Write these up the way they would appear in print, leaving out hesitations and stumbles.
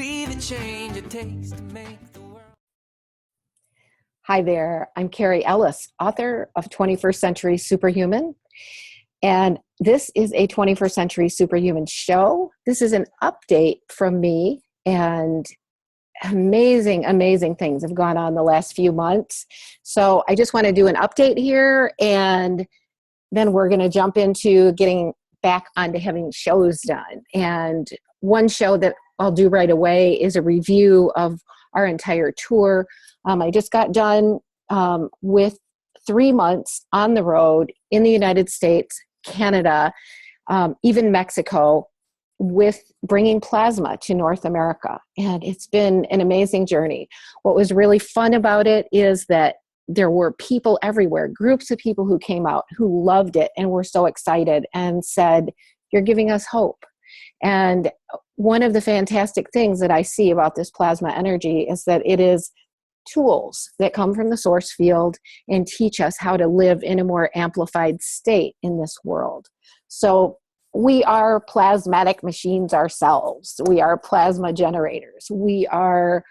be the change it takes to make the world. Hi there, I'm Carrie Ellis, author of 21st Century Superhuman. And this is a 21st Century Superhuman show. This is an update from me, and amazing, amazing things have gone on the last few months. So I just want to do an update here, and then we're going to jump into getting back onto having shows done. And one show that I'll do right away is a review of our entire tour. I just got done with 3 months on the road in the United States, Canada, even Mexico, with bringing plasma to North America. And it's been an amazing journey. What was really fun about it is that there were people everywhere, groups of people who came out who loved it and were so excited and said, "You're giving us hope." And one of the fantastic things that I see about this plasma energy is that it is tools that come from the source field and teach us how to live in a more amplified state in this world. So we are plasmatic machines ourselves. We are plasma generators. We are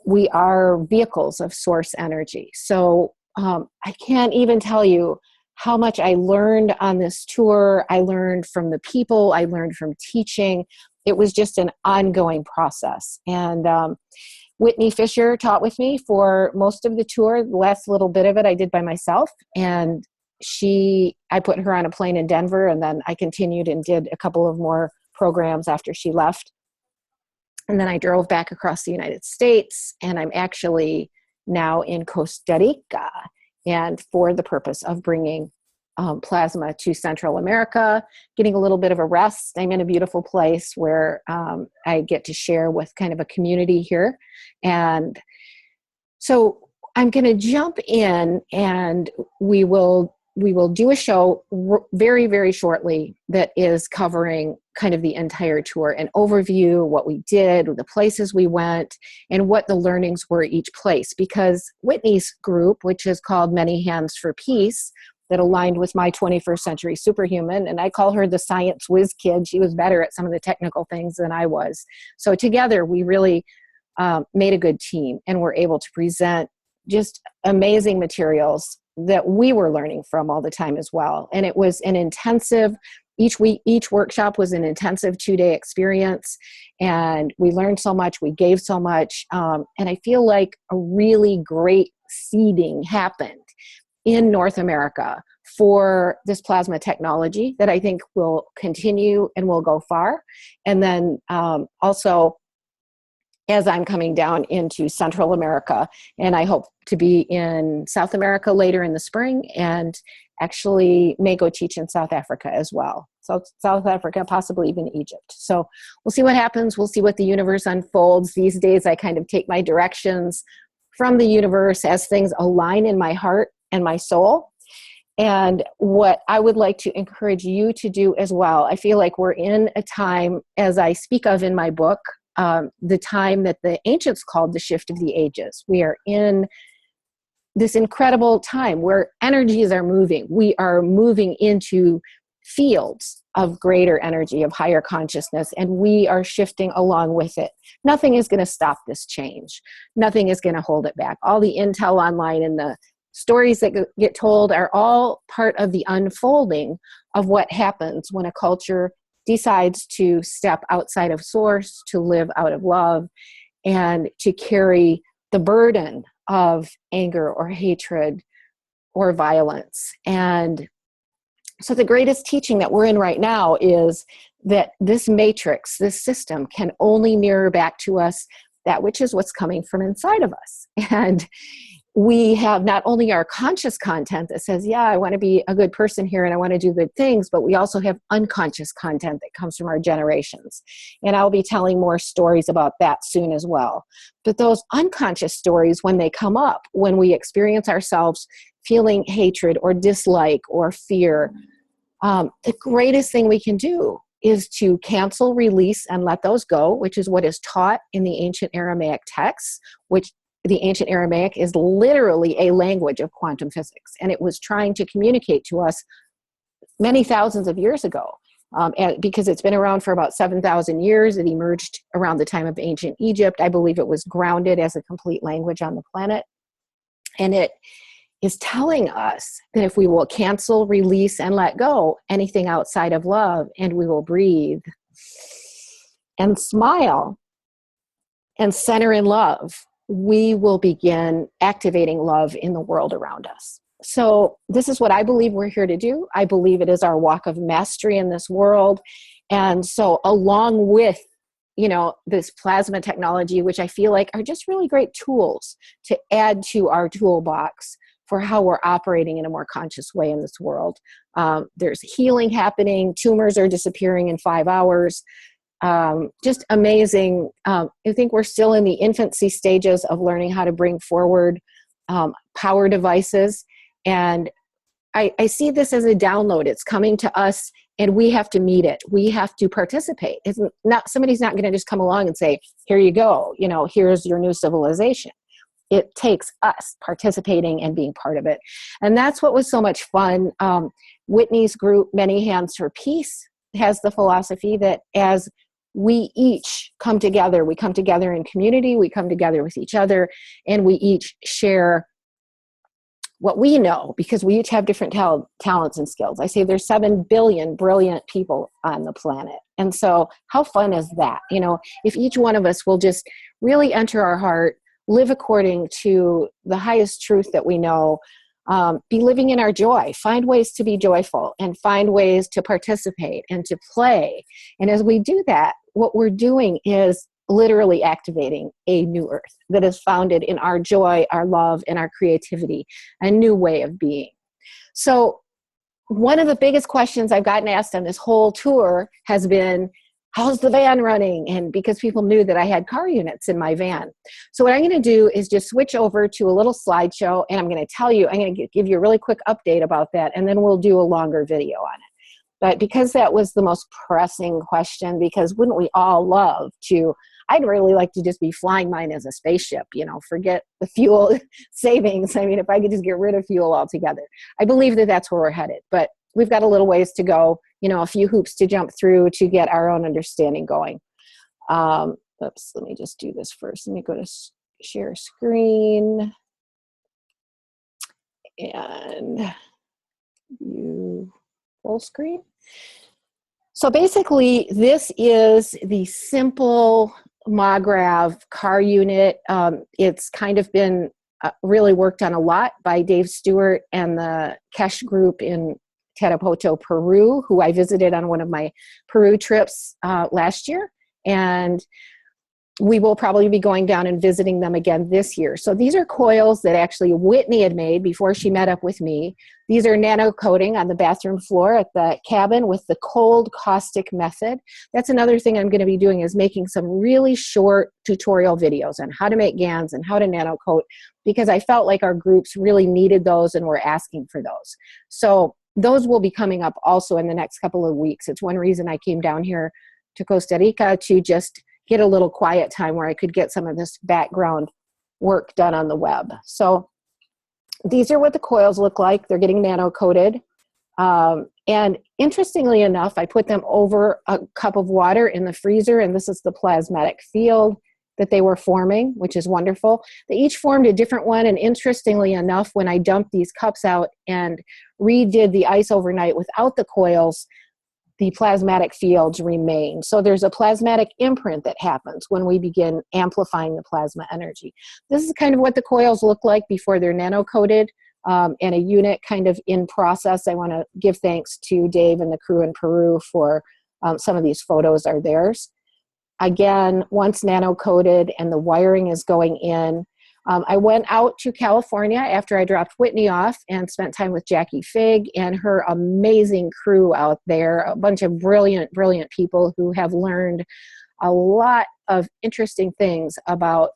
vehicles of source energy. So I can't even tell you how much I learned on this tour. I learned from the people. I learned from teaching. It was just an ongoing process. And Whitney Fisher taught with me for most of the tour. The last little bit of it I did by myself. And I put her on a plane in Denver, and then I continued and did a couple of more programs after she left. And then I drove back across the United States, and I'm actually now in Costa Rica, and for the purpose of bringing plasma to Central America, getting a little bit of a rest. I'm in a beautiful place where I get to share with kind of a community here. And so I'm going to jump in, and we will do a show very, very shortly that is covering kind of the entire tour, an overview, what we did, the places we went, and what the learnings were each place. Because Whitney's group, which is called Many Hands for Peace, that aligned with my 21st Century Superhuman, and I call her the science whiz kid. She was better at some of the technical things than I was. So together we really made a good team, and were able to present just amazing materials that we were learning from all the time as well. And it was an intensive, each workshop was an intensive 2-day experience, and we learned so much, we gave so much, and I feel like a really great seeding happened in North America for this plasma technology that I think will continue and will go far. And then also, as I'm coming down into Central America, and I hope to be in South America later in the spring, and actually may go teach in South Africa as well. So South Africa, possibly even Egypt. So we'll see what happens. We'll see what the universe unfolds. These days I kind of take my directions from the universe as things align in my heart and my soul. And what I would like to encourage you to do as well, I feel like we're in a time, as I speak of in my book, the time that the ancients called the shift of the ages. We are in this incredible time where energies are moving. We are moving into fields of greater energy, of higher consciousness, and we are shifting along with it. Nothing is going to stop this change. Nothing is going to hold it back. All the intel online and the stories that get told are all part of the unfolding of what happens when a culture decides to step outside of source, to live out of love, and to carry the burden of anger or hatred or violence. And so the greatest teaching that we're in right now is that this matrix, this system, can only mirror back to us that which is what's coming from inside of us. And we have not only our conscious content that says, yeah, I want to be a good person here and I want to do good things, but we also have unconscious content that comes from our generations. And I'll be telling more stories about that soon as well. But those unconscious stories, when they come up, when we experience ourselves feeling hatred or dislike or fear, the greatest thing we can do is to cancel, release, and let those go, which is what is taught in the ancient Aramaic texts, which the ancient Aramaic is literally a language of quantum physics. And it was trying to communicate to us many thousands of years ago because it's been around for about 7,000 years. It emerged around the time of ancient Egypt. I believe it was grounded as a complete language on the planet. And it is telling us that if we will cancel, release, and let go anything outside of love, and we will breathe and smile and center in love, we will begin activating love in the world around us. So this is what I believe we're here to do. I believe it is our walk of mastery in this world. And so along with, this plasma technology, which I feel like are just really great tools to add to our toolbox for how we're operating in a more conscious way in this world. There's healing happening. Tumors are disappearing in 5 hours. Just amazing. I think we're still in the infancy stages of learning how to bring forward power devices. And I see this as a download. It's coming to us, and we have to meet it. We have to participate. Somebody's not going to just come along and say, here you go, here's your new civilization. It takes us participating and being part of it. And that's what was so much fun. Whitney's group, Many Hands for Peace, has the philosophy that as we each come together, we come together in community, we come together with each other, and we each share what we know, because we each have different talents and skills. I say there's 7 billion brilliant people on the planet. And so how fun is that? If each one of us will just really enter our heart, live according to the highest truth that we know, be living in our joy, find ways to be joyful and find ways to participate and to play. And as we do that, what we're doing is literally activating a new earth that is founded in our joy, our love, and our creativity, a new way of being. So one of the biggest questions I've gotten asked on this whole tour has been, how's the van running? And because people knew that I had car units in my van. So what I'm going to do is just switch over to a little slideshow, and I'm going to give you a really quick update about that, and then we'll do a longer video on it. But because that was the most pressing question, because wouldn't we all love to, I'd really like to just be flying mine as a spaceship, forget the fuel savings. I mean, if I could just get rid of fuel altogether. I believe that that's where we're headed, but we've got a little ways to go, a few hoops to jump through to get our own understanding going. Oops, let me just do this first. Let me go to share screen and view full screen. So basically, this is the simple Magrav car unit. It's kind of been really worked on a lot by Dave Stewart and the Keshe group in Tarapoto, Peru, who I visited on one of my Peru trips last year. And we will probably be going down and visiting them again this year. So these are coils that actually Whitney had made before she met up with me. These are nano coating on the bathroom floor at the cabin with the cold caustic method. That's another thing I'm going to be doing, is making some really short tutorial videos on how to make GANs and how to nano coat, because I felt like our groups really needed those and were asking for those. So those will be coming up also in the next couple of weeks. It's one reason I came down here to Costa Rica, to just get a little quiet time where I could get some of this background work done on the web. So these are what the coils look like. They're getting nano coated. And interestingly enough, I put them over a cup of water in the freezer, and this is the plasmatic field that they were forming, which is wonderful. They each formed a different one, and interestingly enough, when I dumped these cups out and redid the ice overnight without the coils, the plasmatic fields remain. So there's a plasmatic imprint that happens when we begin amplifying the plasma energy. This is kind of what the coils look like before they're nano-coated, and a unit kind of in process. I want to give thanks to Dave and the crew in Peru for some of these photos are theirs. Again, once nano-coated and the wiring is going in, I went out to California after I dropped Whitney off and spent time with Jackie Fig and her amazing crew out there, a bunch of brilliant, brilliant people who have learned a lot of interesting things about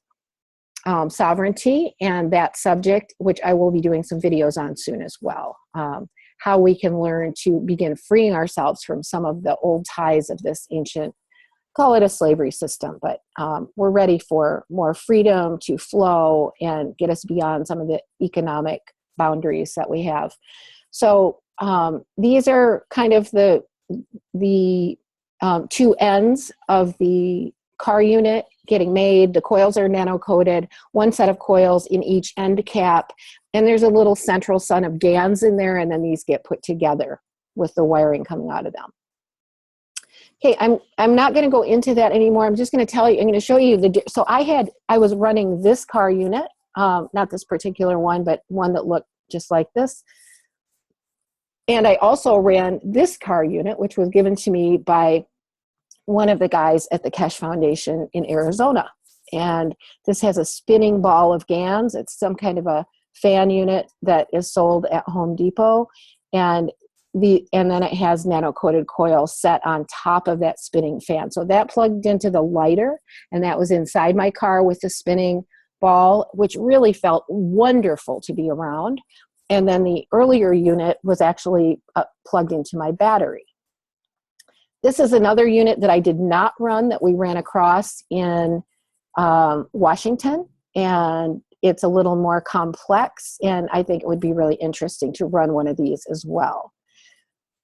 sovereignty and that subject, which I will be doing some videos on soon as well. How we can learn to begin freeing ourselves from some of the old ties of this ancient, call it a slavery system, but we're ready for more freedom to flow and get us beyond some of the economic boundaries that we have. So these are kind of the the two ends of the car unit getting made. The coils are nano-coated, one set of coils in each end cap, and there's a little central sun of GANs in there, and then these get put together with the wiring coming out of them. Okay, I'm not going to go into that anymore. I'm just going to tell you, I'm going to show you so I was running this car unit, not this particular one, but one that looked just like this. And I also ran this car unit, which was given to me by one of the guys at the Keshe Foundation in Arizona. And this has a spinning ball of GANs. It's some kind of a fan unit that is sold at Home Depot. And then it has nano-coated coils set on top of that spinning fan. So that plugged into the lighter, and that was inside my car with the spinning ball, which really felt wonderful to be around. And then the earlier unit was actually plugged into my battery. This is another unit that I did not run, that we ran across in Washington, and it's a little more complex, and I think it would be really interesting to run one of these as well.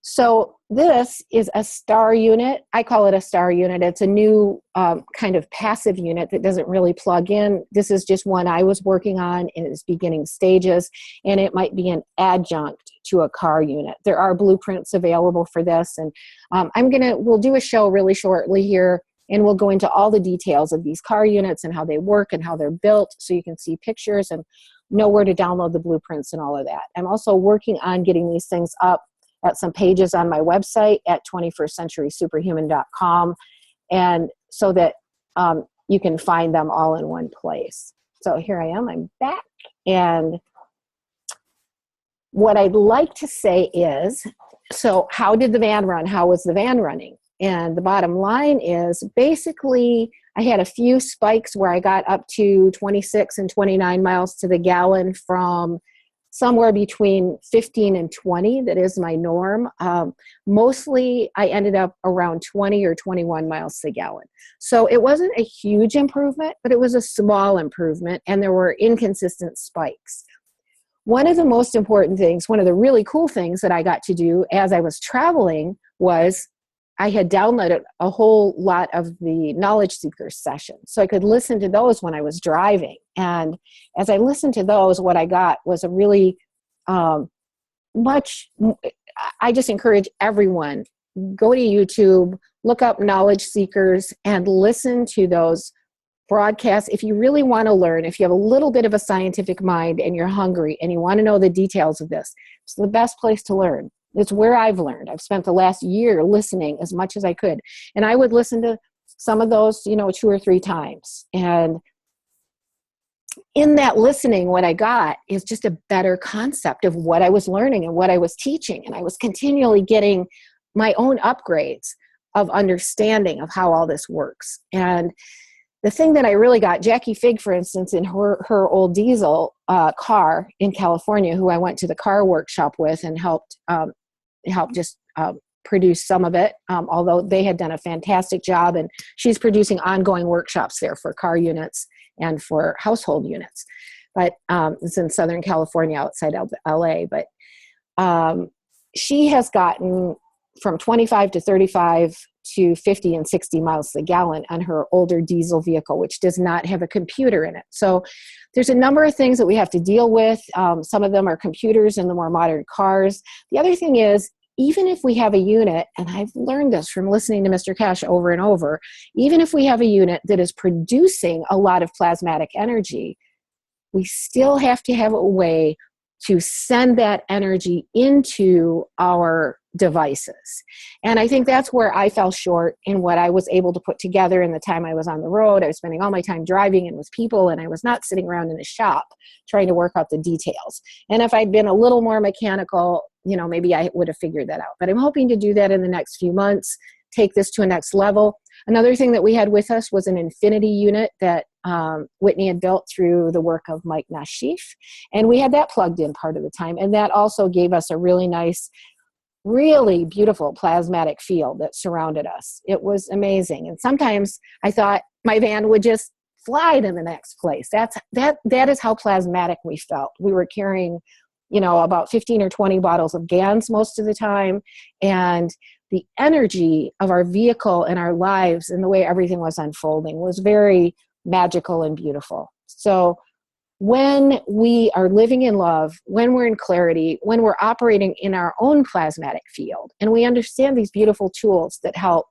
So this is a star unit. I call it a star unit. It's a new kind of passive unit that doesn't really plug in. This is just one I was working on in its beginning stages, and it might be an adjunct to a car unit. There are blueprints available for this, and we'll do a show really shortly here, and we'll go into all the details of these car units and how they work and how they're built, so you can see pictures and know where to download the blueprints and all of that. I'm also working on getting these things up at some pages on my website at 21stcenturysuperhuman.com, and so that you can find them all in one place. So here I am, I'm back, and what I'd like to say is, so how did the van run? How was the van running? And the bottom line is, basically, I had a few spikes where I got up to 26 and 29 miles to the gallon from somewhere between 15 and 20. That is my norm. Mostly I ended up around 20 or 21 miles to the gallon. So it wasn't a huge improvement, but it was a small improvement, and there were inconsistent spikes. One of the most important things, one of the really cool things that I got to do as I was traveling was I had downloaded a whole lot of the Knowledge Seekers sessions, so I could listen to those when I was driving. And as I listened to those, what I got was a really I just encourage everyone, go to YouTube, look up Knowledge Seekers, and listen to those broadcasts. If you really want to learn, if you have a little bit of a scientific mind and you're hungry and you want to know the details of this, it's the best place to learn. It's where I've learned. I've spent the last year listening as much as I could. And I would listen to some of those, 2 or 3 times. And in that listening, what I got is just a better concept of what I was learning and what I was teaching. And I was continually getting my own upgrades of understanding of how all this works. And the thing that I really got, Jackie Fig, for instance, in her old diesel car in California, who I went to the car workshop with and helped just produce some of it, although they had done a fantastic job, and she's producing ongoing workshops there for car units and for household units. But it's in Southern California outside of LA. But she has gotten from 25 to 35 to 50 and 60 miles a gallon on her older diesel vehicle, which does not have a computer in it. So there's a number of things that we have to deal with. Some of them are computers in the more modern cars. The other thing is, even if we have a unit, and I've learned this from listening to Mr. Keshe over and over, even if we have a unit that is producing a lot of plasmatic energy, we still have to have a way to send that energy into our devices. And I think that's where I fell short in what I was able to put together in the time I was on the road. I was spending all my time driving and with people, and I was not sitting around in a shop trying to work out the details. And if I'd been a little more mechanical, maybe I would have figured that out. But I'm hoping to do that in the next few months, take this to a next level. Another thing that we had with us was an infinity unit that Whitney had built through the work of Mike Nashif. And we had that plugged in part of the time. And that also gave us a really nice, really beautiful plasmatic field that surrounded us. It was amazing. And sometimes I thought my van would just fly to the next place. That is how plasmatic we felt. We were carrying, about 15 or 20 bottles of GANs most of the time. And the energy of our vehicle and our lives and the way everything was unfolding was very magical and beautiful. So when we are living in love, when we're in clarity, when we're operating in our own plasmatic field, and we understand these beautiful tools that help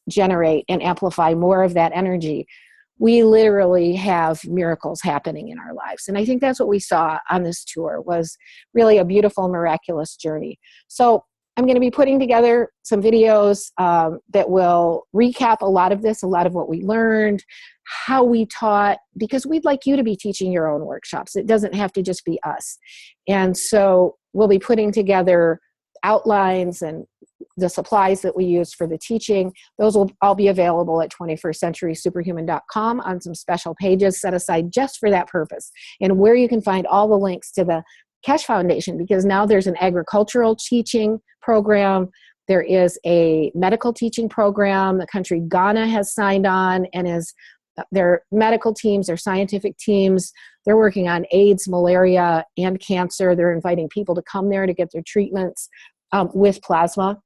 generate and amplify more of that energy, we literally have miracles happening in our lives. And I think that's what we saw on this tour, was really a beautiful, miraculous journey. So I'm going to be putting together some videos that will recap a lot of this, a lot of what we learned, how we taught, because we'd like you to be teaching your own workshops. It doesn't have to just be us. And so we'll be putting together outlines and the supplies that we use for the teaching. Those will all be available at 21stcenturysuperhuman.com on some special pages set aside just for that purpose, and where you can find all the links to the Keshe Foundation, because now there's an agricultural teaching program. There is a medical teaching program. The country Ghana has signed on, and is their medical teams, their scientific teams, they're working on AIDS, malaria, and cancer. They're inviting people to come there to get their treatments with plasma.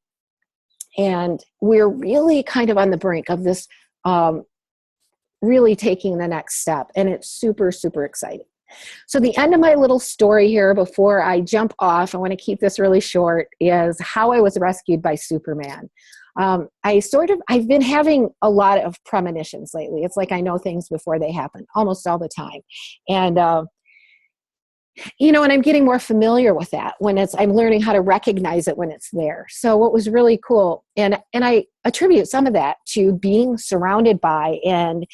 And we're really kind of on the brink of this really taking the next step. And it's super, super exciting. So the end of my little story here before I jump off, I want to keep this really short, is how I was rescued by Superman. I've been having a lot of premonitions lately. It's like I know things before they happen almost all the time. And, and I'm getting more familiar with that when I'm learning how to recognize it when it's there. So what was really cool, and I attribute some of that to being surrounded by and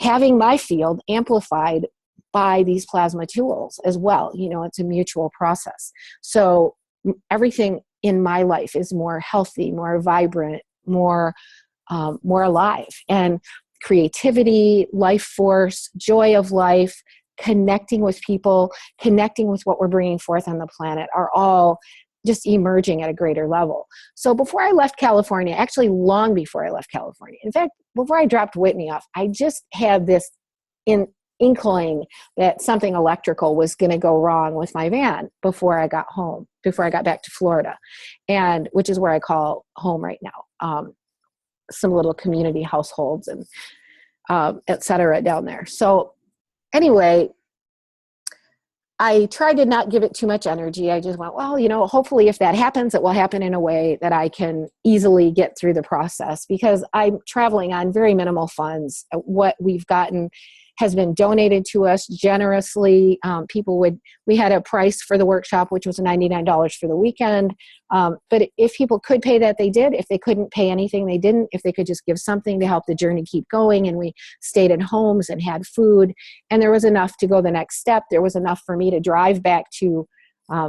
having my field amplified by these plasma tools as well. It's a mutual process. So everything in my life is more healthy, more vibrant, more alive, and creativity, life force, joy of life, connecting with people, connecting with what we're bringing forth on the planet are all just emerging at a greater level. So before I left California, actually long before I left California, in fact, before I dropped Whitney off, I just had this inkling that something electrical was going to go wrong with my van before I got home, before I got back to Florida, and which is where I call home right now. Some little community households and et cetera down there. So anyway, I tried to not give it too much energy. I just went, well, hopefully if that happens, it will happen in a way that I can easily get through the process, because I'm traveling on very minimal funds. What we've gotten has been donated to us generously. We had a price for the workshop, which was $99 for the weekend. But if people could pay that, they did. If they couldn't pay anything, they didn't. If they could just give something to help the journey keep going, and we stayed in homes and had food, and there was enough to go the next step. There was enough for me to drive back to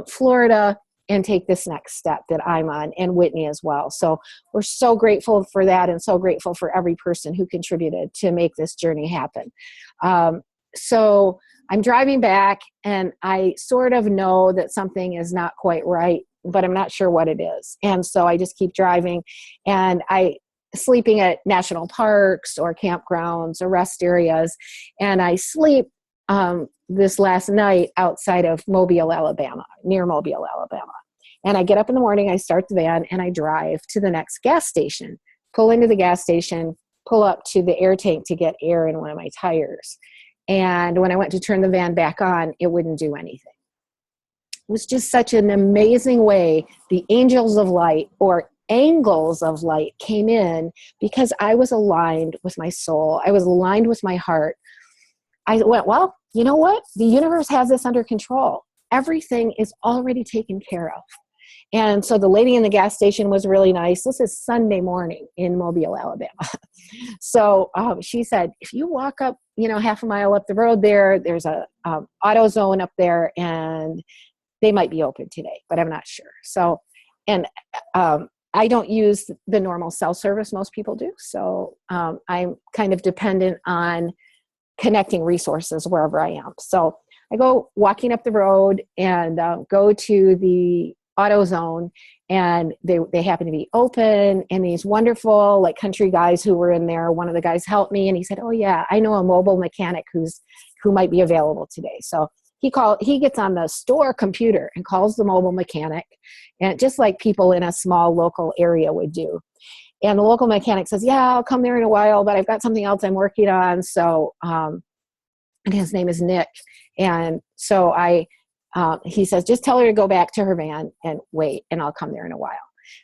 Florida and take this next step that I'm on, and Whitney as well. So we're so grateful for that, and so grateful for every person who contributed to make this journey happen. So I'm driving back, and I sort of know that something is not quite right, but I'm not sure what it is. And so I just keep driving, and sleeping at national parks or campgrounds or rest areas. And I sleep this last night outside of Mobile, Alabama, near Mobile, Alabama. And I get up in the morning, I start the van, and I drive to the next gas station, pull into the gas station, pull up to the air tank to get air in one of my tires. And when I went to turn the van back on, it wouldn't do anything. It was just such an amazing way the angels of light, or angles of light, came in, because I was aligned with my soul. I was aligned with my heart. I went, well, you know what? The universe has this under control. Everything is already taken care of. And so the lady in the gas station was really nice. This is Sunday morning in Mobile, Alabama. So she said, if you walk up, half a mile up the road there's a auto zone up there, and they might be open today, but I'm not sure. So, and I don't use the normal cell service most people do. So I'm kind of dependent on connecting resources wherever I am. So I go walking up the road and go to the auto zone, and they happen to be open, and these wonderful country guys who were in there, one of the guys helped me, and he said, oh yeah, I know a mobile mechanic who might be available today. So he gets on the store computer and calls the mobile mechanic, and just like people in a small local area would do. And the local mechanic says, yeah, I'll come there in a while, but I've got something else I'm working on. So, and his name is Nick. And so he says, just tell her to go back to her van and wait, and I'll come there in a while.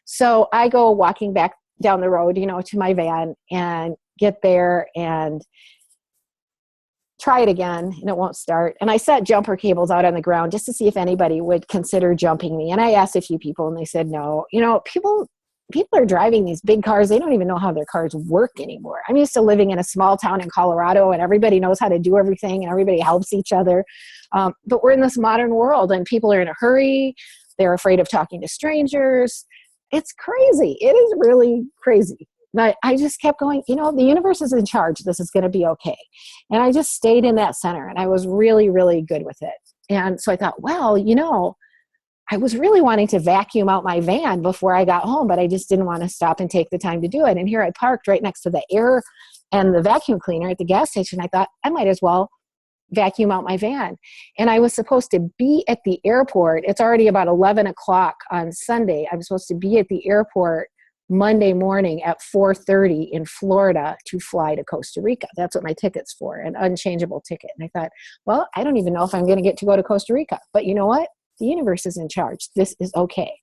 So I go walking back down the road, to my van, and get there and try it again, and it won't start. And I set jumper cables out on the ground just to see if anybody would consider jumping me. And I asked a few people, and they said no. People are driving these big cars. They don't even know how their cars work anymore. I'm used to living in a small town in Colorado, and everybody knows how to do everything, and everybody helps each other. But we're in this modern world, and people are in a hurry. They're afraid of talking to strangers. It's crazy. It is really crazy. But I just kept going, the universe is in charge. This is going to be okay. And I just stayed in that center, and I was really, really good with it. And so I thought, well, I was really wanting to vacuum out my van before I got home, but I just didn't want to stop and take the time to do it. And here I parked right next to the air and the vacuum cleaner at the gas station. I thought I might as well vacuum out my van. And I was supposed to be at the airport. It's already about 11 o'clock on Sunday. I was supposed to be at the airport Monday morning at 4:30 in Florida to fly to Costa Rica. That's what my ticket's for, an unchangeable ticket. And I thought, well, I don't even know if I'm going to get to go to Costa Rica. But you know what? The universe is in charge. This is okay.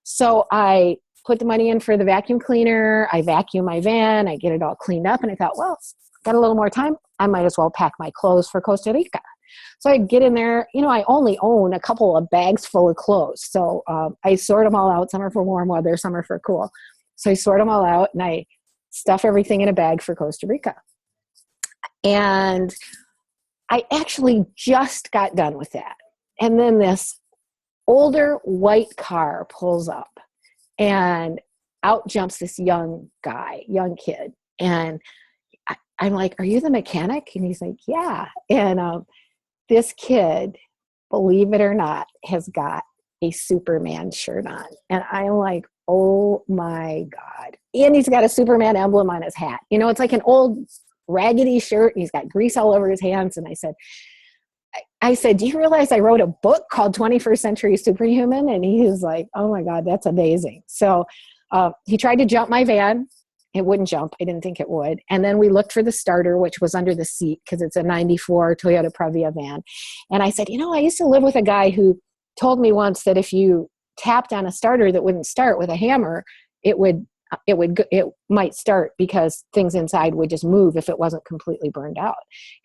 So I put the money in for the vacuum cleaner. I vacuum my van. I get it all cleaned up. And I thought, well, got a little more time. I might as well pack my clothes for Costa Rica. So I get in there. I only own a couple of bags full of clothes. So I sort them all out. Some are for warm weather. Some are for cool. So I sort them all out, and I stuff everything in a bag for Costa Rica. And I actually just got done with that. And then this older white car pulls up, and out jumps this young kid. And I'm like, are you the mechanic? And he's like, yeah. And this kid, believe it or not, has got a Superman shirt on. And I'm like, oh my God. And he's got a Superman emblem on his hat. It's like an old raggedy shirt, and he's got grease all over his hands. And I said, do you realize I wrote a book called 21st Century Superhuman? And he was like, oh my God, that's amazing. So he tried to jump my van. It wouldn't jump. I didn't think it would. And then we looked for the starter, which was under the seat because it's a 94 Toyota Previa van. And I said, I used to live with a guy who told me once that if you tapped on a starter that wouldn't start with a hammer, it might start because things inside would just move if it wasn't completely burned out.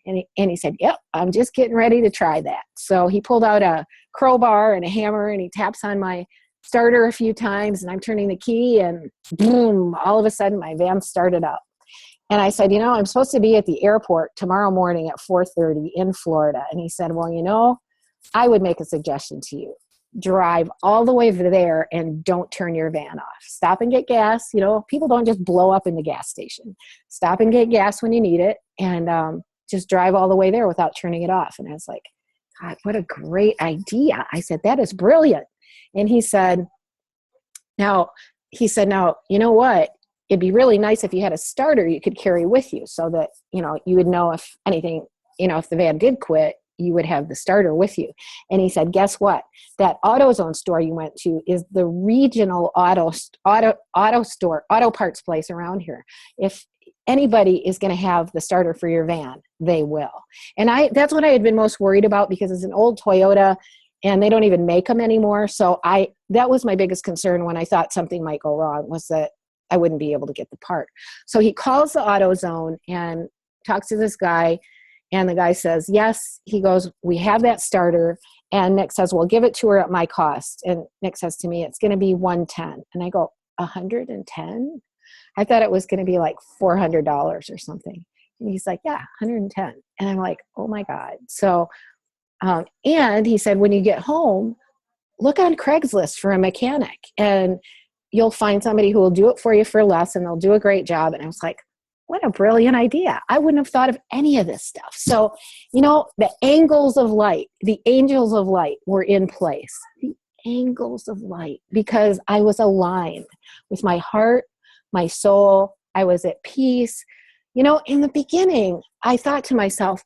And he said, yep, I'm just getting ready to try that. So he pulled out a crowbar and a hammer, and he taps on my starter a few times, and I'm turning the key, and boom, all of a sudden my van started up. And I said, I'm supposed to be at the airport tomorrow morning at 4:30 in Florida. And he said, well, I would make a suggestion to you. Drive all the way over there and don't turn your van off. Stop and get gas. People don't just blow up in the gas station. Stop and get gas when you need it, and just drive all the way there without turning it off. And I was like, God, what a great idea. I said, that is brilliant. And he said, now, you know what? It'd be really nice if you had a starter you could carry with you so that, you would know if anything, if the van did quit, you would have the starter with you. And he said, guess what? That AutoZone store you went to is the regional auto store, auto parts place around here. If anybody is going to have the starter for your van, they will. And that's what I had been most worried about, because it's an old Toyota and they don't even make them anymore. So that was my biggest concern when I thought something might go wrong, was that I wouldn't be able to get the part. So he calls the AutoZone and talks to this guy. And the guy says, yes. He goes, we have that starter. And Nick says, well, give it to her at my cost. And Nick says to me, it's going to be $110. And I go, $110? I thought it was going to be like $400 or something. And he's like, yeah, $110. And I'm like, oh my God. So, and he said, when you get home, look on Craigslist for a mechanic, and you'll find somebody who will do it for you for less, and they'll do a great job. And I was like, what a brilliant idea. I wouldn't have thought of any of this stuff. So, the angles of light, the angels of light were in place. The angles of light, because I was aligned with my heart, my soul. I was at peace. In the beginning, I thought to myself,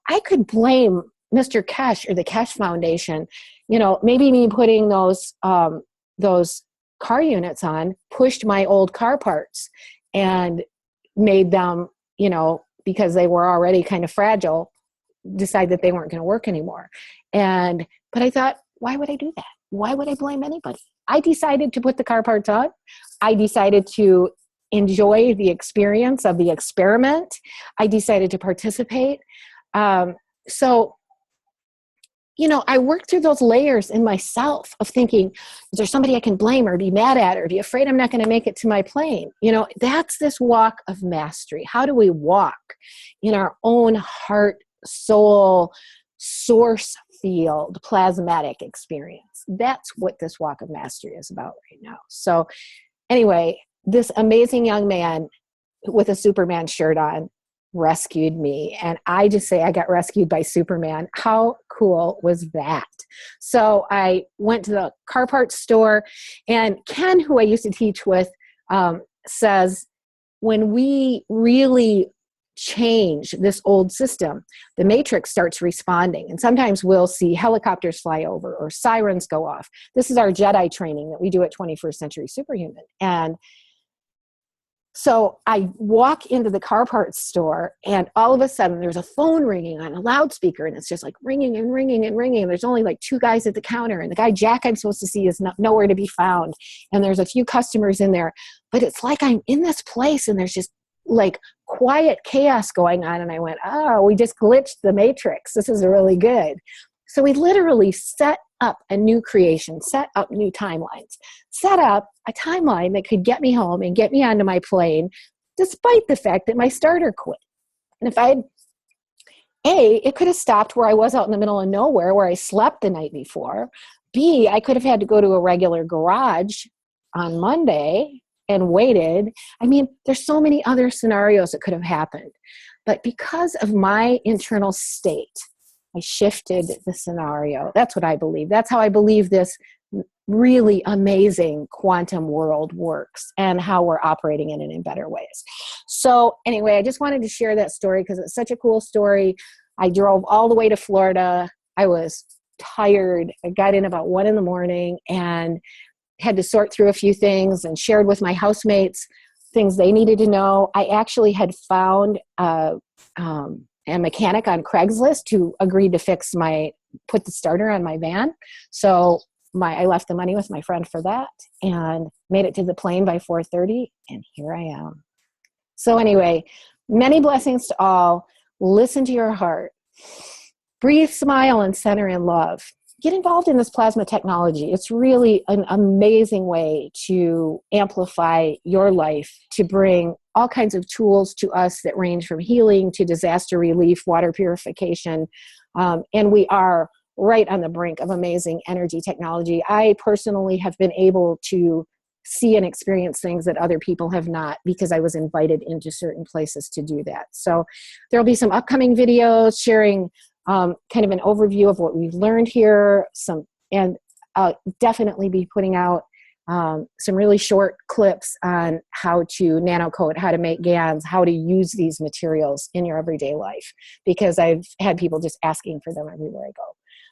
I could blame Mr. Keshe or the Keshe Foundation, you know, maybe me putting those car units on pushed my old car parts and made them, you know, because they were already kind of fragile, decide that they weren't going to work anymore. But I thought, why would I do that? Why would I blame anybody? I decided to put the car parts on. I decided to enjoy the experience of the experiment. I decided to participate. So, you know, I worked through those layers in myself of thinking, is there somebody I can blame or be mad at or be afraid I'm not going to make it to my plane? You know, that's this walk of mastery. How do we walk in our own heart, soul, source field, plasmatic experience? That's what this walk of mastery is about right now. So anyway, this amazing young man with a Superman shirt on rescued me. And I just say I got rescued by Superman. How cool was that? So I went to the car parts store, and Ken, who I used to teach with, says, when we really change this old system, the matrix starts responding. And sometimes we'll see helicopters fly over or sirens go off. This is our Jedi training that we do at 21st Century Superhuman. And so I walk into the car parts store, and all of a sudden there's a phone ringing on a loudspeaker, and it's just like ringing and ringing and ringing. And there's only like 2 guys at the counter, and the guy Jack I'm supposed to see is nowhere to be found. And there's a few customers in there, but it's like I'm in this place and there's just like quiet chaos going on. And I went, oh, we just glitched the matrix. This is really good. So we literally set up a new creation, set up new timelines, set up a timeline that could get me home and get me onto my plane, despite the fact that my starter quit. And if I'd, it could have stopped where I was out in the middle of nowhere where I slept the night before. B, I could have had to go to a regular garage on Monday and waited. I mean, there's so many other scenarios that could have happened. But because of my internal state, I shifted the scenario. That's what I believe. That's how I believe this really amazing quantum world works and how we're operating in it in better ways. So anyway, I just wanted to share that story because it's such a cool story. I drove all the way to Florida. I was tired. I got in about 1 a.m. and had to sort through a few things and shared with my housemates things they needed to know. I actually had found a mechanic on Craigslist who agreed to put the starter on my van. So I left the money with my friend for that and made it to the plane by 4:30, and here I am. So anyway, many blessings to all. Listen to your heart. Breathe, smile, and center in love. Get involved in this plasma technology. It's really an amazing way to amplify your life, to bring all kinds of tools to us that range from healing to disaster relief, water purification. And we are right on the brink of amazing energy technology. I personally have been able to see and experience things that other people have not because I was invited into certain places to do that. So there'll be some upcoming videos sharing kind of an overview of what we've learned here, and I'll definitely be putting out some really short clips on how to nano coat, how to make GANs, how to use these materials in your everyday life, because I've had people just asking for them everywhere I go.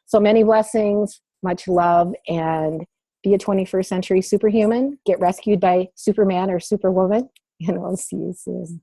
So many blessings, much love, and be a 21st century superhuman. Get rescued by Superman or Superwoman, and we'll see you soon.